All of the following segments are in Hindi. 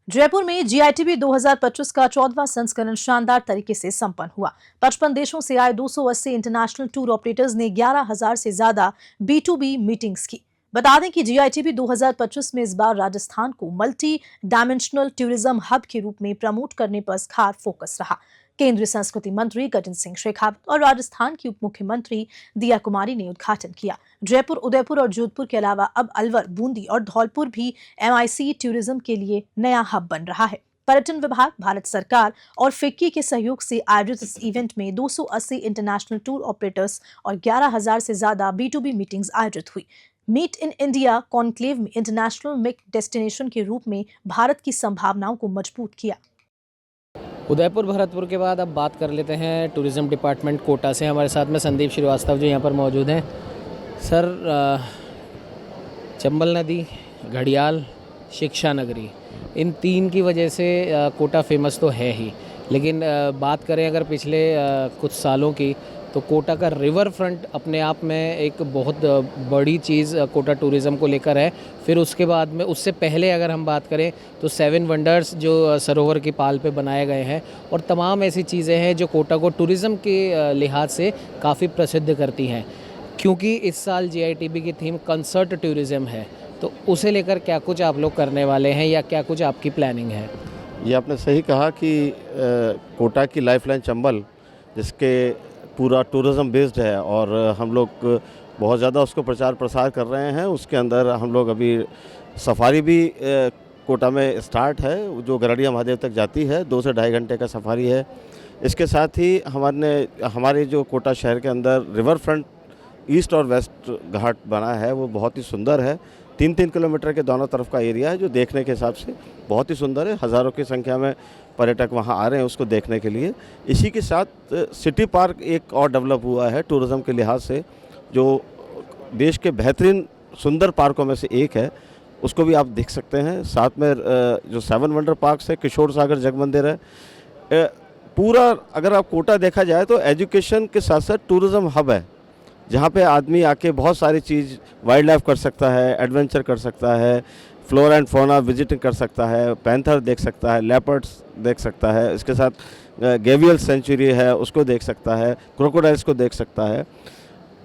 जयपुर में जीआईटीबी 2025 का 14वां संस्करण शानदार तरीके से संपन्न हुआ। 55 देशों से आए 280 इंटरनेशनल टूर ऑपरेटर्स ने 11,000 से ज्यादा B2B मीटिंग्स की। बता दें कि जीआईटीबी 2025 में इस बार राजस्थान को मल्टी डायमेंशनल टूरिज्म हब के रूप में प्रमोट करने पर खास फोकस रहा। केंद्रीय संस्कृति मंत्री गजेंद्र सिंह शेखावत और राजस्थान की उप मुख्यमंत्री दिया कुमारी ने उद्घाटन किया। जयपुर, उदयपुर और जोधपुर के अलावा अब अलवर, बूंदी और धौलपुर भी MIC टूरिज्म के लिए नया हब बन रहा है। पर्यटन विभाग, भारत सरकार और फिक्की के सहयोग से आयोजित इस इवेंट में 280 इंटरनेशनल टूर ऑपरेटर्स और 11,000 से ज्यादा B2B मीटिंग्स आयोजित हुई। मीट इन इंडिया कॉन्क्लेव में इंटरनेशनल मिक डेस्टिनेशन के रूप में भारत की संभावनाओं को मजबूत किया। उदयपुर, भरतपुर के बाद अब बात कर लेते हैं टूरिज़्म डिपार्टमेंट कोटा से। हमारे साथ में संदीप श्रीवास्तव जी यहाँ पर मौजूद हैं। सर, चंबल नदी, घड़ियाल, शिक्षा नगरी, इन तीन की वजह से कोटा फेमस तो है ही, लेकिन बात करें अगर पिछले कुछ सालों की, तो कोटा का रिवर फ्रंट अपने आप में एक बहुत बड़ी चीज़ कोटा टूरिज़्म को लेकर है। फिर उसके बाद में, उससे पहले अगर हम बात करें तो 7 वंडर्स जो सरोवर की पाल पे बनाए गए हैं, और तमाम ऐसी चीज़ें हैं जो कोटा को टूरिज़्म के लिहाज से काफ़ी प्रसिद्ध करती हैं। क्योंकि इस साल GITB की थीम कंसर्ट टूरिज़्म है, तो उसे लेकर क्या कुछ आप लोग करने वाले हैं या क्या कुछ आपकी प्लानिंग है? ये आपने सही कहा कि कोटा की लाइफलाइन चंबल, जिसके पूरा टूरिज़्म बेस्ड है और हम लोग बहुत ज़्यादा उसको प्रचार प्रसार कर रहे हैं। उसके अंदर हम लोग अभी सफारी भी कोटा में स्टार्ट है, जो गरड़िया महादेव तक जाती है। 2 से ढाई घंटे का सफारी है। इसके साथ ही हमारे जो कोटा शहर के अंदर रिवर फ्रंट ईस्ट और वेस्ट घाट बना है, वो बहुत ही सुंदर है। 3-3 किलोमीटर के दोनों तरफ का एरिया है, जो देखने के हिसाब से बहुत ही सुंदर है। हज़ारों की संख्या में पर्यटक वहाँ आ रहे हैं उसको देखने के लिए। इसी के साथ सिटी पार्क एक और डेवलप हुआ है टूरिज़्म के लिहाज से, जो देश के बेहतरीन सुंदर पार्कों में से एक है। उसको भी आप देख सकते हैं। साथ में जो 7 वंडर पार्क्स है, किशोर सागर जग मंदिर है। पूरा अगर आप कोटा देखा जाए तो एजुकेशन के साथ साथ टूरिज़्म हब है, जहाँ पे आदमी आके बहुत सारी चीज़ वाइल्ड लाइफ कर सकता है, एडवेंचर कर सकता है, फ्लोरा एंड फौना विजिटिंग कर सकता है, पैंथर देख सकता है, लेपर्ड्स देख सकता है। इसके साथ गेवियल सेंचुरी है, उसको देख सकता है, क्रोकोडाइल्स को देख सकता है।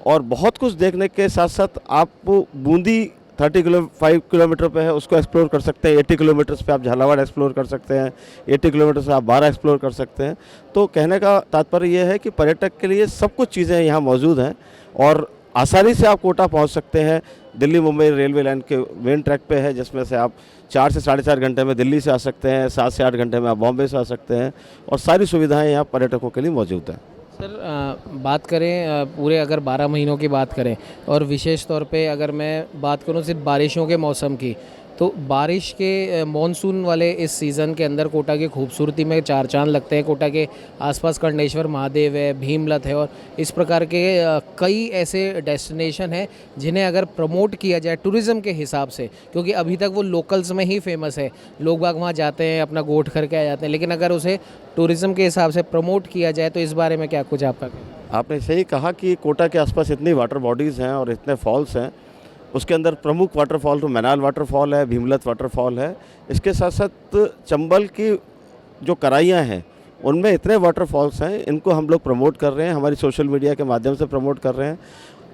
और बहुत कुछ देखने के साथ साथ आप बूंदी 5 किलोमीटर पे है, उसको एक्सप्लोर कर सकते हैं। 80 किलोमीटर्स पे आप झालावाड़ एक्सप्लोर कर सकते हैं। 80 किलोमीटर से आप 12 एक्सप्लोर कर सकते हैं। तो कहने का तात्पर्य ये है कि पर्यटक के लिए सब कुछ चीज़ें यहाँ मौजूद हैं और आसानी से आप कोटा पहुँच सकते हैं। दिल्ली मुंबई रेलवे लाइन के मेन ट्रैक पे है, जिसमें से आप 4 से 4.5 घंटे में दिल्ली से आ सकते हैं, 7 से 8 घंटे में आप बॉम्बे से आ सकते हैं, और सारी सुविधाएँ यहाँ पर्यटकों के लिए मौजूद हैं। सर, बात करें पूरे अगर 12 महीनों की बात करें, और विशेष तौर पे अगर मैं बात करूं सिर्फ बारिशों के मौसम की, तो बारिश के मॉनसून वाले इस सीज़न के अंदर कोटा की खूबसूरती में चार चांद लगते हैं। कोटा के आसपास कर्णेश्वर महादेव है, भीमलत है, और इस प्रकार के कई ऐसे डेस्टिनेशन हैं जिन्हें अगर प्रमोट किया जाए टूरिज़्म के हिसाब से, क्योंकि अभी तक वो लोकल्स में ही फेमस है, लोग बाग वहाँ जाते हैं, अपना गोठ करके आ जाते हैं, लेकिन अगर उसे टूरिज़्म के हिसाब से प्रमोट किया जाए तो इस बारे में क्या कुछ आपका? आपने सही कहा कि कोटा के आसपास इतनी वाटर बॉडीज़ हैं और इतने फॉल्स हैं। उसके अंदर प्रमुख वाटरफॉल तो मैनाल वाटरफॉल है, भीमलत वाटरफॉल है। इसके साथ साथ चंबल की जो कराइयाँ हैं, उनमें इतने वाटरफॉल्स हैं, इनको हम लोग प्रमोट कर रहे हैं, हमारी सोशल मीडिया के माध्यम से प्रमोट कर रहे हैं।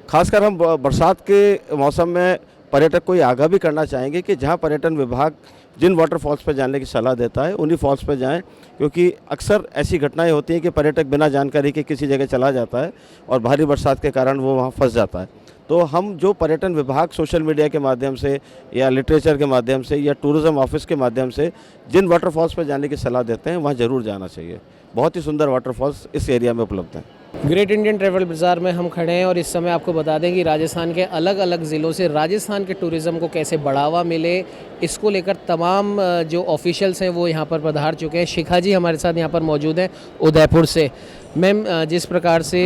खासकर हम बरसात के मौसम में पर्यटक को ये आगाह भी करना चाहेंगे कि जहाँ पर्यटन विभाग जिन वाटरफॉल्स पर जाने की सलाह देता है, उन्हीं फॉल्स पर जाएं, क्योंकि अक्सर ऐसी घटनाएं होती हैं कि पर्यटक बिना जानकारी के किसी जगह चला जाता है और भारी बरसात के कारण वो वहाँ फंस जाता है। तो हम जो पर्यटन विभाग सोशल मीडिया के माध्यम से या लिटरेचर के माध्यम से या टूरिज़्म ऑफिस के माध्यम से जिन वाटरफॉल्स पर जाने की सलाह देते हैं, वहाँ ज़रूर जाना चाहिए। बहुत ही सुंदर वाटरफॉल्स इस एरिया में उपलब्ध हैं। ग्रेट इंडियन ट्रैवल बाज़ार में हम खड़े हैं, और इस समय आपको बता दें कि राजस्थान के अलग अलग ज़िलों से राजस्थान के टूरिज़्म को कैसे बढ़ावा मिले, इसको लेकर तमाम जो ऑफिशियल्स हैं वो यहाँ पर पधार चुके हैं। शिखा जी हमारे साथ यहाँ पर मौजूद हैं उदयपुर से। मैम, जिस प्रकार से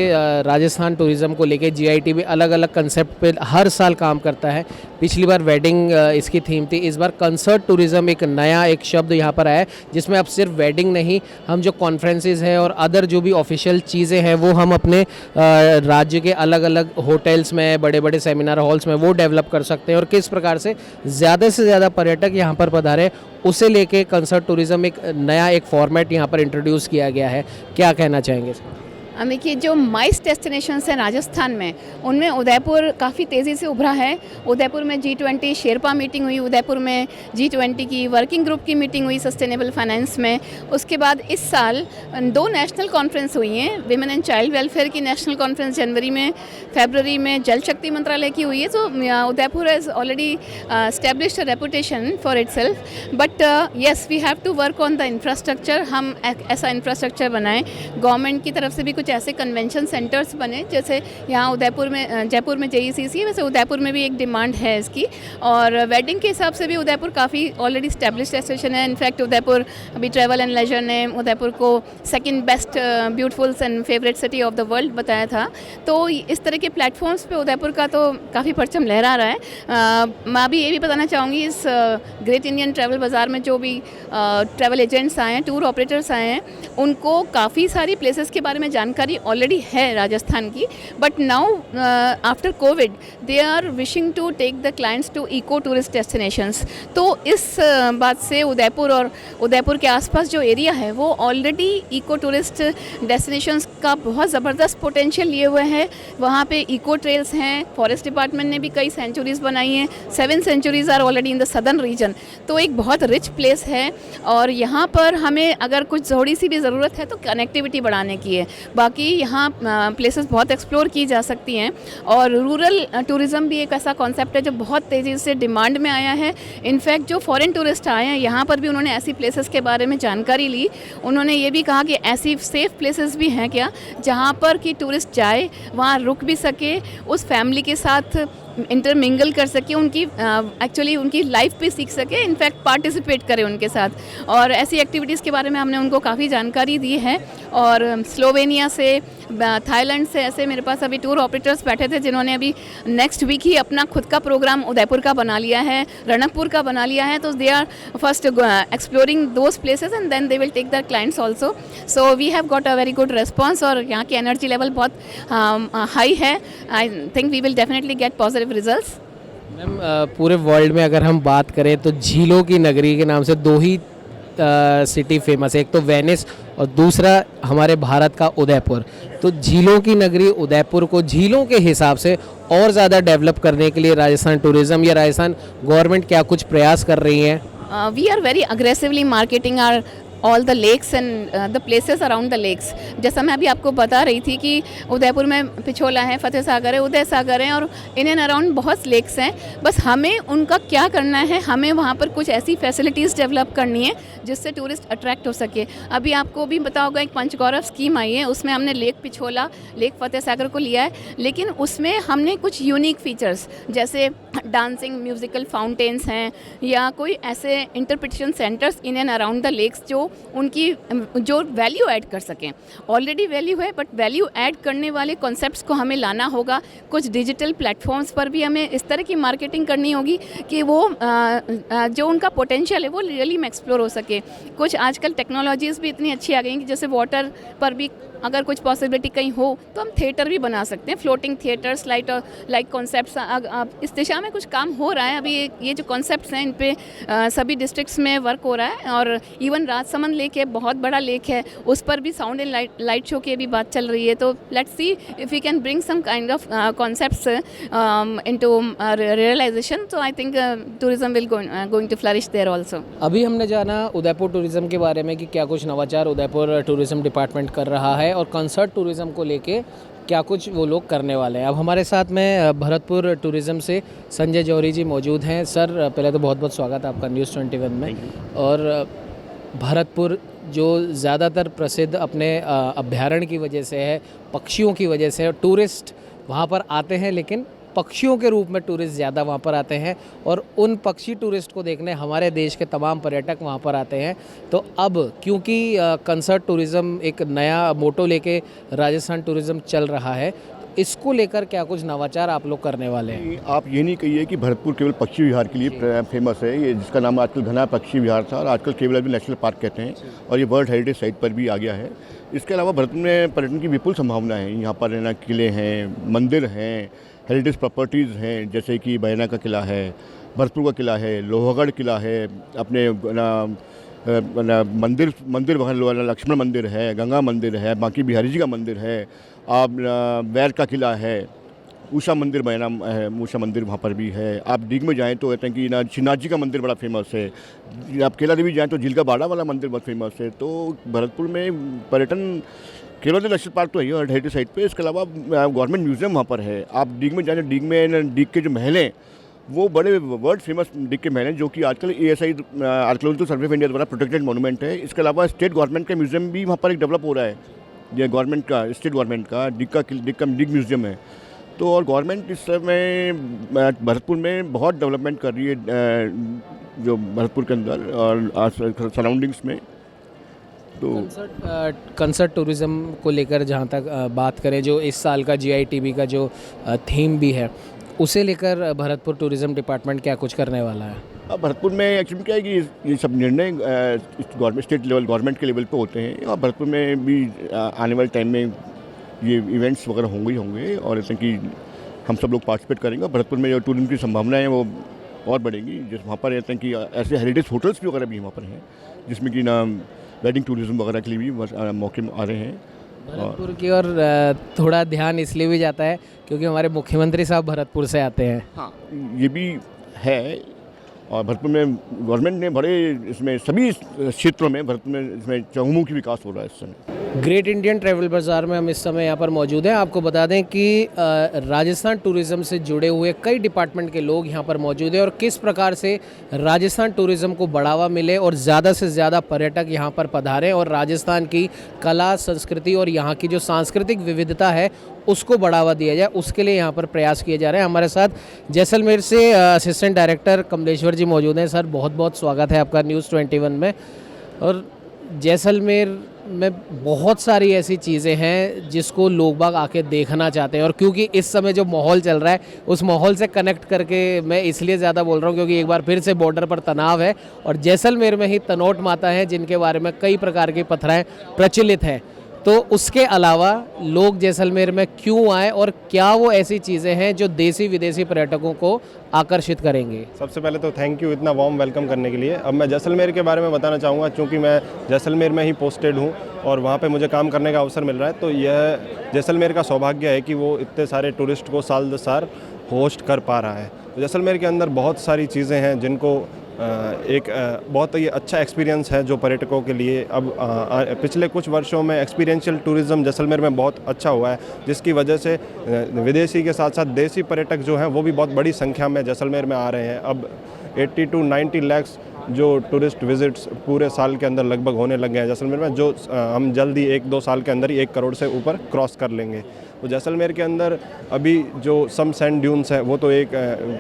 राजस्थान टूरिज़्म को लेके GITB अलग अलग कंसेप्ट पे हर साल काम करता है। पिछली बार वेडिंग इसकी थीम थी, इस बार कंसर्ट टूरिज़्म एक नया एक शब्द यहाँ पर आया है, जिसमें अब सिर्फ वेडिंग नहीं, हम जो कॉन्फ्रेंसेस है और अदर जो भी ऑफिशियल चीज़ें हैं वो हम अपने राज्य के अलग अलग होटल्स में, बड़े बड़े सेमिनार हॉल्स में वो डेवलप कर सकते हैं, और किस प्रकार से ज़्यादा पर्यटक यहाँ पर पधारे, उसे लेके कंसर्ट टूरिज़्म एक नया एक फॉर्मेट यहाँ पर इंट्रोड्यूस किया गया है। क्या कहना चाहेंगे? देखिए, जो माइस डेस्टिनेशंस हैं राजस्थान में, उनमें उदयपुर काफ़ी तेज़ी से उभरा है। उदयपुर में G20 शेरपा मीटिंग हुई, उदयपुर में G20 की वर्किंग ग्रुप की मीटिंग हुई सस्टेनेबल फाइनेंस में। उसके बाद इस साल 2 नेशनल कॉन्फ्रेंस हुई हैं। विमेन एंड चाइल्ड वेलफेयर की नेशनल कॉन्फ्रेंस जनवरी में, फरवरी में जल शक्ति मंत्रालय की हुई है। तो Udaipur has already established a reputation for itself, but yes, we have to work on the infrastructure. हम ऐसा इंफ्रास्ट्रक्चर बनाएं, गवर्नमेंट की तरफ से भी कुछ ऐसे कन्वेंशन सेंटर्स बने, जैसे यहाँ उदयपुर में, जयपुर में JECC, वैसे उदयपुर में भी एक डिमांड है इसकी। और वेडिंग के हिसाब से भी उदयपुर काफ़ी ऑलरेडी स्टैब्लिश्ड डेस्टिनेशन है। इनफैक्ट उदयपुर अभी ट्रैवल एंड लेजर ने उदयपुर को second best beautiful and favourite city of the world बताया था। तो इस तरह के प्लेटफॉर्म्स पे उदयपुर का तो काफ़ी परचम लहरा रहा है। मैं अभी ये भी बताना चाहूँगी, इस ग्रेट इंडियन ट्रैवल बाज़ार में जो भी ट्रैवल एजेंट्स आए हैं, टूर ऑपरेटर्स आए हैं, उनको काफ़ी सारी प्लेसेस के बारे में जानकारी ऑलरेडी है राजस्थान की, but now after covid they are wishing to take the clients to eco tourist destinations. तो इस बात से उदयपुर और उदयपुर के आसपास जो एरिया है वो ऑलरेडी इको टूरिस्ट डेस्टिनेशंस का बहुत ज़बरदस्त पोटेंशियल लिए हुए हैं। वहाँ पे इको ट्रेल्स हैं, फॉरेस्ट डिपार्टमेंट ने भी कई सेंचुरीज़ बनाई हैं, 7 sanctuaries are already in the southern region. तो एक बहुत रिच प्लेस है, और यहाँ पर हमें अगर कुछ थोड़ी सी भी ज़रूरत है तो कनेक्टिविटी बढ़ाने की है। बाकी यहाँ प्लेसेस बहुत एक्सप्लोर की जा सकती हैं। और रूरल टूरिज़्म भी एक ऐसा कॉन्सेप्ट है जो बहुत तेज़ी से डिमांड में आया है। इनफैक्ट जो फॉरेन टूरिस्ट आए हैं यहाँ पर भी उन्होंने ऐसी प्लेसेस के बारे में जानकारी ली। उन्होंने ये भी कहा कि ऐसी सेफ़ प्लेसेस भी हैं क्या जहाँ पर कि टूरिस्ट जाए, वहाँ रुक भी सके, उस फैमिली के साथ इंटरमिंगल कर सके, उनकी एक्चुअली उनकी लाइफ पे सीख सके, इनफैक्ट पार्टिसिपेट करे उनके साथ। और ऐसी एक्टिविटीज़ के बारे में हमने उनको काफ़ी जानकारी दी है। और स्लोवेनिया से, थाईलैंड से ऐसे मेरे पास अभी टूर ऑपरेटर्स बैठे थे जिन्होंने अभी नेक्स्ट वीक ही अपना खुद का प्रोग्राम उदयपुर का बना लिया है, रणकपुर का बना लिया है। तो they are first exploring those places and then they will take the clients also. So we have got a very good response, और यहाँ की एनर्जी लेवल बहुत हाई है। I think we will definitely get positive results. Ma'am, पूरे वर्ल्ड में अगर हम बात करें तो झीलों की नगरी के नाम से 2 ही सिटी फेमस है, एक तो वेनिस और दूसरा हमारे भारत का उदयपुर। तो झीलों की नगरी उदयपुर को झीलों के हिसाब से और ज़्यादा डेवलप करने के लिए राजस्थान टूरिज़्म या राजस्थान गवर्नमेंट क्या कुछ प्रयास कर रही है? We are very aggressively marketing are all the lakes and the places around the lakes. जैसा मैं अभी आपको बता रही थी कि उदयपुर में पिछोला है, फतेह सागर है, उदय सागर है, और इन एंड अराउंड बहुत लेक्स हैं। बस हमें उनका क्या करना है, हमें वहाँ पर कुछ ऐसी फैसिलिटीज़ डेवलप करनी है जिससे टूरिस्ट अट्रैक्ट हो सके। अभी आपको भी पता होगा, एक पंचगौरव स्कीम आई है, उसमें हमने लेक पिछोला, लेक फतेह सागर को लिया है, लेकिन उसमें हमने कुछ यूनिक फीचर्स जैसे डांसिंग म्यूज़िकल फाउंटेन्स हैं, या कोई ऐसे interpretation centres in and around the lakes जो उनकी जो वैल्यू ऐड कर सकें। ऑलरेडी वैल्यू है, बट वैल्यू ऐड करने वाले कॉन्सेप्ट्स को हमें लाना होगा। कुछ डिजिटल प्लेटफॉर्म्स पर भी हमें इस तरह की मार्केटिंग करनी होगी कि वो जो उनका पोटेंशियल है वो रियली में एक्सप्लोर हो सके। कुछ आजकल टेक्नोलॉजीज़ भी इतनी अच्छी आ गई कि जैसे वाटर पर भी अगर कुछ पॉसिबिलिटी कहीं हो तो हम थिएटर भी बना सकते हैं, फ्लोटिंग थिएटर्स लाइक कॉन्सेप्ट्स। इस दिशा में कुछ काम हो रहा है अभी। ये जो कॉन्सेप्ट्स हैं इन पे सभी डिस्ट्रिक्ट्स में वर्क हो रहा है। और इवन राजसमंद लेक है, बहुत बड़ा लेक है, उस पर भी साउंड एंड लाइट शो की भी बात चल रही है। तो let's see if we can bring some kind of concepts into realisation. तो I think tourism will going to flourish there also. अभी हमने जाना उदयपुर टूरिज़्म के बारे में कि क्या कुछ नवाचार उदयपुर टूरिज़्म डिपार्टमेंट कर रहा है और कंसर्ट टूरिज़्म को लेके क्या कुछ वो लोग करने वाले हैं। अब हमारे साथ में भरतपुर टूरिज़्म से संजय जौहरी जी मौजूद हैं। सर, पहले तो बहुत बहुत स्वागत है आपका न्यूज़ 21 में। और भरतपुर जो ज़्यादातर प्रसिद्ध अपने अभ्यारण्य की वजह से है, पक्षियों की वजह से, टूरिस्ट वहाँ पर आते हैं, लेकिन पक्षियों के रूप में टूरिस्ट ज़्यादा वहाँ पर आते हैं, और उन पक्षी टूरिस्ट को देखने हमारे देश के तमाम पर्यटक वहाँ पर आते हैं। तो अब क्योंकि कंसर्ट टूरिज़्म एक नया मोटो लेके राजस्थान टूरिज़्म चल रहा है, इसको लेकर क्या कुछ नवाचार आप लोग करने वाले हैं? आप ये नहीं कहिए कि भरतपुर केवल पक्षी विहार के लिए फेमस है। ये जिसका नाम आजकल घना पक्षी विहार था और आजकल केवल अभी नेशनल पार्क कहते हैं और ये वर्ल्ड हेरिटेज साइट पर भी आ गया है। इसके अलावा भरतपुर में पर्यटन की विपुल संभावना है। यहाँ पर ना किले हैं, मंदिर हैं, हेरिटेज प्रॉपर्टीज़ हैं, जैसे कि बैना का किला है, भरतपुर का किला है, लोहागढ़ किला है, अपने मंदिर वहाँ लक्ष्मण मंदिर है, गंगा मंदिर है, बांकी बिहारी जी का मंदिर है, आप बैर का किला है, उषा मंदिर बैना है, उषा मंदिर वहाँ पर भी है। आप डीग में जाएँ तो कहते हैं कि ना श्रीनाथ जी का मंदिर बड़ा फेमस है। आप केला देवी जाएँ तो झील का बाड़ा वाला मंदिर बहुत फेमस है। तो भरतपुर में पर्यटन केवल नेशनल पार्क तो है और हेरिटेज साइट पे, इसके अलावा गवर्नमेंट म्यूजियम वहाँ पर है। आप डीग में जाएँ, डीग के जो महल हैं वो बड़े वर्ल्ड फेमस डीग के महल हैं, जो कि आजकल ASI archaeological survey of India द्वारा प्रोटेक्टेड मॉन्यूमेंट है। इसके अलावा स्टेट गवर्नमेंट का म्यूजियम भी वहाँ पर एक डेवलप हो रहा है। ये गवर्नमेंट का, स्टेट गवर्नमेंट का डीग म्यूजियम है। तो और गवर्नमेंट इस समय भरतपुर में बहुत डेवलपमेंट कर रही है, जो भरतपुर के अंदर और सराउंडिंग्स में। तो कंसर्ट टूरिज़्म को लेकर जहाँ तक बात करें, जो इस साल का GITB का जो थीम भी है, उसे लेकर भरतपुर टूरिज़्म डिपार्टमेंट क्या कुछ करने वाला है? अब भरतपुर में एक्चुअली क्या है कि ये सब निर्णय गवर्नमेंट स्टेट लेवल गवर्नमेंट के लेवल पे होते हैं और भरतपुर में भी आने वाले टाइम में ये इवेंट्स वगैरह होंगे और ऐसे कि हम सब लोग पार्टिसिपेट करेंगे। भरतपुर में जो टूरिज्म की संभावनाएं हैं वो और बढ़ेंगी। जिस वहाँ पर ऐसे कि ऐसे हेरिटेज होटल्स भी वगैरह भी वहाँ पर हैं, जिसमें कि ना वेडिंग टूरिज्म वगैरह के लिए भी मौके आ रहे हैं। भरतपुर की ओर थोड़ा ध्यान इसलिए भी जाता है क्योंकि हमारे मुख्यमंत्री साहब भरतपुर से आते हैं। हाँ, ये भी है और भरतपुर में गवर्नमेंट ने बड़े इसमें सभी क्षेत्रों में भरतपुर में इसमें चहुमुखी विकास हो रहा है इस समय। ग्रेट इंडियन ट्रैवल बाज़ार में हम इस समय यहाँ पर मौजूद हैं। आपको बता दें कि राजस्थान टूरिज़्म से जुड़े हुए कई डिपार्टमेंट के लोग यहाँ पर मौजूद हैं और किस प्रकार से राजस्थान टूरिज़्म को बढ़ावा मिले और ज़्यादा से ज़्यादा पर्यटक यहाँ पर पधारें और राजस्थान की कला, संस्कृति और यहाँ की जो सांस्कृतिक विविधता है उसको बढ़ावा दिया जाए, उसके लिए यहाँ पर प्रयास किए जा रहे हैं। हमारे साथ जैसलमेर से असिस्टेंट डायरेक्टर कमलेश्वर जी मौजूद हैं। सर, बहुत बहुत स्वागत है आपका न्यूज़ 21 में। और जैसलमेर में बहुत सारी ऐसी चीज़ें हैं जिसको लोग बाग आके देखना चाहते हैं और क्योंकि इस समय जो माहौल चल रहा है उस माहौल से कनेक्ट करके मैं इसलिए ज़्यादा बोल रहा हूँ क्योंकि एक बार फिर से बॉर्डर पर तनाव है और जैसलमेर में ही तनोट माता हैं जिनके बारे में कई प्रकार की कथाएं प्रचलित हैं। तो उसके अलावा लोग जैसलमेर में क्यों आए और क्या वो ऐसी चीज़ें हैं जो देसी विदेशी पर्यटकों को आकर्षित करेंगे? सबसे पहले तो थैंक यू इतना वार्म वेलकम करने के लिए। अब मैं जैसलमेर के बारे में बताना चाहूँगा, क्योंकि मैं जैसलमेर में ही पोस्टेड हूँ और वहाँ पे मुझे काम करने का अवसर मिल रहा है। तो यह जैसलमेर का सौभाग्य है कि वो इतने सारे टूरिस्ट को साल दर साल होस्ट कर पा रहा है। तो जैसलमेर के अंदर बहुत सारी चीज़ें हैं जिनको एक बहुत ही अच्छा एक्सपीरियंस है जो पर्यटकों के लिए। अब पिछले कुछ वर्षों में एक्सपीरियंशियल टूरिज़्म जैसलमेर में बहुत अच्छा हुआ है, जिसकी वजह से विदेशी के साथ साथ देसी पर्यटक जो हैं वो भी बहुत बड़ी संख्या में जैसलमेर में आ रहे हैं। अब 80 to 90 लाख जो टूरिस्ट विजिट्स पूरे साल के अंदर लगभग होने लग गए हैं जैसलमेर में, जो हम जल्दी 1-2 साल के अंदर ही 1 करोड़ से ऊपर क्रॉस कर लेंगे। तो जैसलमेर के अंदर अभी जो सम सैंड ड्यून्स है वो तो एक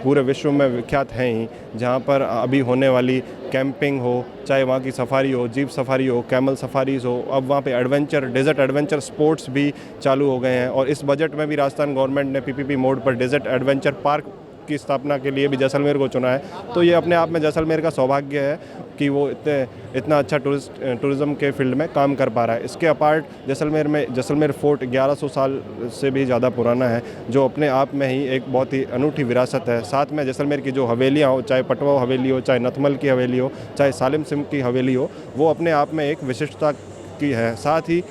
पूरे विश्व में विख्यात हैं ही, जहाँ पर अभी होने वाली कैंपिंग हो, चाहे वहाँ की सफारी हो, जीप सफारी हो, कैमल सफारीज़ हो, अब वहाँ पे एडवेंचर डेजर्ट एडवेंचर स्पोर्ट्स भी चालू हो गए हैं। और इस बजट में भी राजस्थान गवर्नमेंट ने PPP मोड पर डेजर्ट एडवेंचर पार्क की स्थापना के लिए भी जैसलमेर को चुना है। तो ये अपने आप में जैसलमेर का सौभाग्य है कि वो इतना अच्छा टूरिज़्म के फील्ड में काम कर पा रहा है। इसके अपार्ट जैसलमेर फोर्ट 1100 साल से भी ज़्यादा पुराना है, जो अपने आप में ही एक बहुत ही अनूठी विरासत है। साथ में जैसलमेर की जो हवेलियाँ हो, चाहे पटवा हवेली हो, चाहे नथमल की हवेली हो, चाहे सालिम सिंह की हवेली हो, वो अपने आप में एक विशिष्टता की है। साथ ही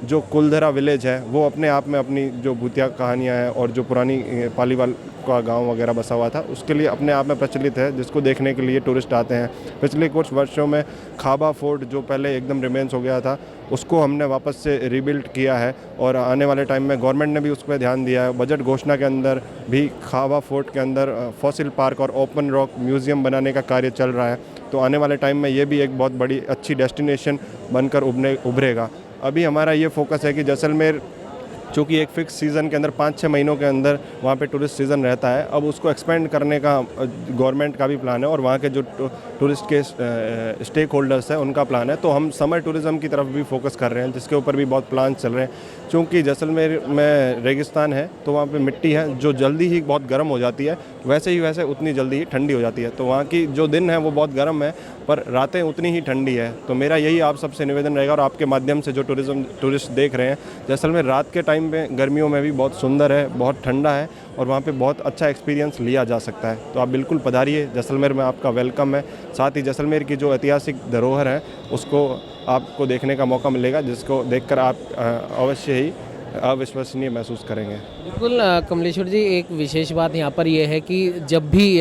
जो कुलधरा विलेज है वो अपने आप में अपनी जो भूतिया कहानियाँ हैं और जो पुरानी पालीवाल का गांव वगैरह बसा हुआ था उसके लिए अपने आप में प्रचलित है, जिसको देखने के लिए टूरिस्ट आते हैं। पिछले कुछ वर्षों में खाबा फोर्ट जो पहले एकदम रिमेंस हो गया था उसको हमने वापस से रीबिल्ड किया है और आने वाले टाइम में गवर्नमेंट ने भी उस पर ध्यान दिया है। बजट घोषणा के अंदर भी खाबा फोर्ट के अंदर फॉसिल पार्क और ओपन रॉक म्यूज़ियम बनाने का कार्य चल रहा है। तो आने वाले टाइम में ये भी एक बहुत बड़ी अच्छी डेस्टिनेशन बनकर उभरेगा। अभी हमारा ये फोकस है कि जैसलमेर चूँकि एक फ़िक्स सीज़न के अंदर 5-6 महीनों के अंदर वहाँ पे टूरिस्ट सीज़न रहता है। अब उसको एक्सपेंड करने का गवर्नमेंट का भी प्लान है और वहाँ के जो टूरिस्ट के स्टेक होल्डर्स हैं उनका प्लान है। तो हम समर टूरिज़्म की तरफ भी फोकस कर रहे हैं, जिसके ऊपर भी बहुत प्लान चल रहे हैं। चूँकि जैसलमेर में रेगिस्तान है तो वहाँ पे मिट्टी है जो जल्दी ही बहुत गर्म हो जाती है, वैसे उतनी जल्दी ही ठंडी हो जाती है। तो वहाँ की जो दिन है वो बहुत गर्म है पर रातें उतनी ही ठंडी है। तो मेरा यही आप सबसे निवेदन रहेगा और आपके माध्यम से जो टूरिस्ट देख रहे हैं, जैसलमेर रात के टाइम पे गर्मियों में भी बहुत सुंदर है, बहुत ठंडा है और वहाँ पे बहुत अच्छा एक्सपीरियंस लिया जा सकता है। तो आप बिल्कुल पधारिए, जैसलमेर में आपका वेलकम है। साथ ही जैसलमेर की जो ऐतिहासिक धरोहर है उसको आपको देखने का मौका मिलेगा, जिसको देखकर आप अवश्य ही अविश्वसनीय महसूस करेंगे। बिल्कुल कमलेश्वर जी, एक विशेष बात यहाँ पर यह है कि जब भी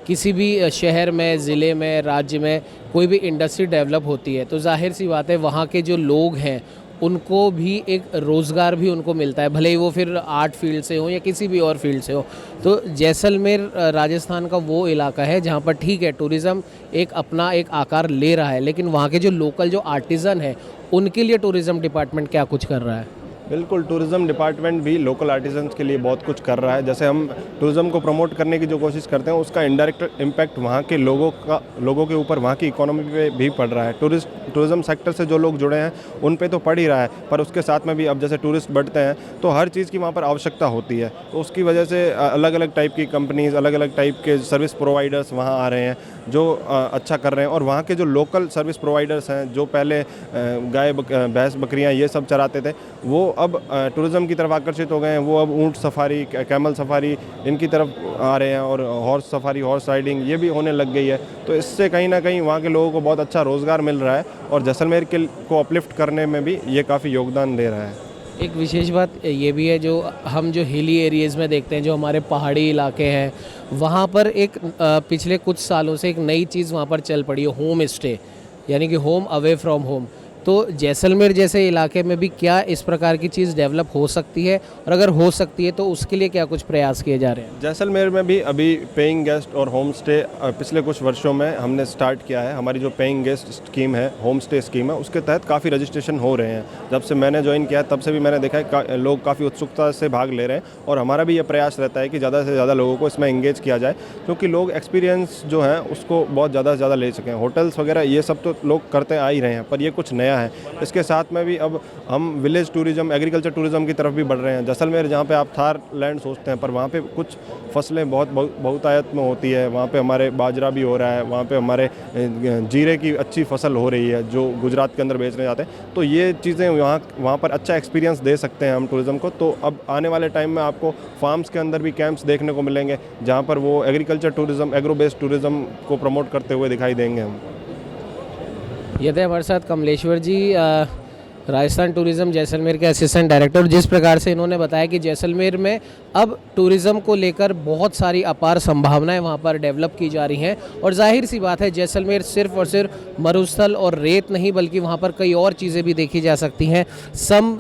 किसी भी शहर में, ज़िले में, राज्य में कोई भी इंडस्ट्री डेवलप होती है तो जाहिर सी बात है वहाँ के जो लोग हैं उनको भी एक रोज़गार भी उनको मिलता है, भले ही वो फिर आर्ट फील्ड से हो या किसी भी और फील्ड से हो। तो जैसलमेर राजस्थान का वो इलाका है जहाँ पर ठीक है टूरिज़्म एक अपना एक आकार ले रहा है, लेकिन वहाँ के जो लोकल जो आर्टिज़न है उनके लिए टूरिज़्म डिपार्टमेंट क्या कुछ कर रहा है? बिल्कुल, टूरिज़्म डिपार्टमेंट भी लोकल आर्टिजन्स के लिए बहुत कुछ कर रहा है। जैसे हम टूरिज़्म को प्रमोट करने की जो कोशिश करते हैं उसका इनडायरेक्ट इम्पैक्ट वहाँ के लोगों के ऊपर, वहाँ की इकोनॉमी पे भी पड़ रहा है। टूरिज़्म सेक्टर से जो लोग जुड़े हैं उन पे तो पड़ ही रहा है, पर उसके साथ में भी अब जैसे टूरिस्ट बढ़ते हैं तो हर चीज़ की वहाँ पर आवश्यकता होती है। तो उसकी वजह से अलग अलग टाइप की कंपनीज़, अलग अलग टाइप के सर्विस प्रोवाइडर्स वहाँ आ रहे हैं जो अच्छा कर रहे हैं। और वहाँ के जो लोकल सर्विस प्रोवाइडर्स हैं जो पहले गाय भैंस बकरियाँ ये सब चराते थे, वो अब टूरिज़्म की तरफ आकर्षित हो गए हैं। वो अब ऊँट सफारी, कैमल सफारी इनकी तरफ आ रहे हैं और हॉर्स सफारी, हॉर्स राइडिंग ये भी होने लग गई है। तो इससे कहीं ना कहीं वहाँ के लोगों को बहुत अच्छा रोज़गार मिल रहा है और जैसलमेर को अपलिफ्ट करने में भी ये काफ़ी योगदान दे रहा है। एक विशेष बात ये भी है जो हम जो हिली एरियाज़ में देखते हैं, जो हमारे पहाड़ी इलाके हैं, वहाँ पर एक पिछले कुछ सालों से एक नई चीज़ वहाँ पर चल पड़ी है, होम स्टे, यानी कि होम अवे फ्रॉम होम। तो जैसलमेर जैसे इलाके में भी क्या इस प्रकार की चीज़ डेवलप हो सकती है, और अगर हो सकती है तो उसके लिए क्या कुछ प्रयास किए जा रहे हैं? जैसलमेर में भी अभी पेइंग गेस्ट और होम स्टे पिछले कुछ वर्षों में हमने स्टार्ट किया है। हमारी जो पेइंग गेस्ट स्कीम है, होम स्टे स्कीम है, उसके तहत काफ़ी रजिस्ट्रेशन हो रहे हैं। जब से मैंने ज्वाइन किया तब से भी मैंने देखा है लोग काफ़ी उत्सुकता से भाग ले रहे हैं और हमारा भी ये प्रयास रहता है कि ज़्यादा से ज़्यादा लोगों को इसमें एंगेज किया जाए, क्योंकि लोग एक्सपीरियंस जो है उसको बहुत ज़्यादा से ज़्यादा ले सकें। होटल्स वगैरह ये सब तो लोग करते आ ही रहे हैं, पर ये कुछ नया है। इसके साथ में भी अब हम विलेज टूरिज़्म, एग्रीकल्चर टूरिज़्म की तरफ भी बढ़ रहे हैं। जैसलमेर जहाँ पे आप थार लैंड सोचते हैं, पर वहाँ पे कुछ फसलें बहुतायत में होती है। वहाँ पे हमारे बाजरा भी हो रहा है, वहाँ पे हमारे जीरे की अच्छी फसल हो रही है जो गुजरात के अंदर बेचने जाते हैं। तो ये चीज़ें वहाँ पर अच्छा एक्सपीरियंस दे सकते हैं हम टूरिज़्म को। तो अब आने वाले टाइम में आपको फार्म्स के अंदर भी कैंप्स देखने को मिलेंगे जहाँ पर वो agriculture tourism, agro based tourism को प्रमोट करते हुए दिखाई देंगे हम। ये थे हमारे साथ कमलेश्वर जी, राजस्थान टूरिज़्म जैसलमेर के असिस्टेंट डायरेक्टर। जिस प्रकार से इन्होंने बताया कि जैसलमेर में अब टूरिज़्म को लेकर बहुत सारी अपार संभावनाएं वहां पर डेवलप की जा रही हैं, और जाहिर सी बात है जैसलमेर सिर्फ और सिर्फ मरुस्थल और रेत नहीं बल्कि वहां पर कई और चीज़ें भी देखी जा सकती हैं।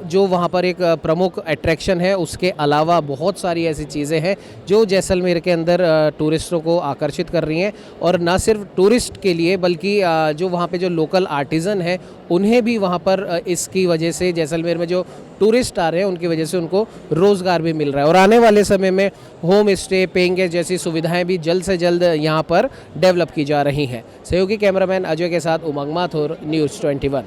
जो वहां पर एक प्रमुख अट्रैक्शन है, उसके अलावा बहुत सारी ऐसी चीज़ें हैं जो जैसलमेर के अंदर टूरिस्टों को आकर्षित कर रही हैं, और न सिर्फ टूरिस्ट के लिए बल्कि जो वहाँ पर जो लोकल आर्टिज़न हैं उन्हें भी वहाँ पर इसकी वजह से, जैसलमेर में जो टूरिस्ट आ रहे हैं उनकी वजह से उनको रोज़गार भी मिल रहा है। और आने वाले समय में होम स्टे, पेइंग गेस्ट जैसी सुविधाएं भी जल्द से जल्द यहाँ पर डेवलप की जा रही हैं। सहयोगी कैमरामैन अजय के साथ उमंग माथुर, न्यूज़ 21।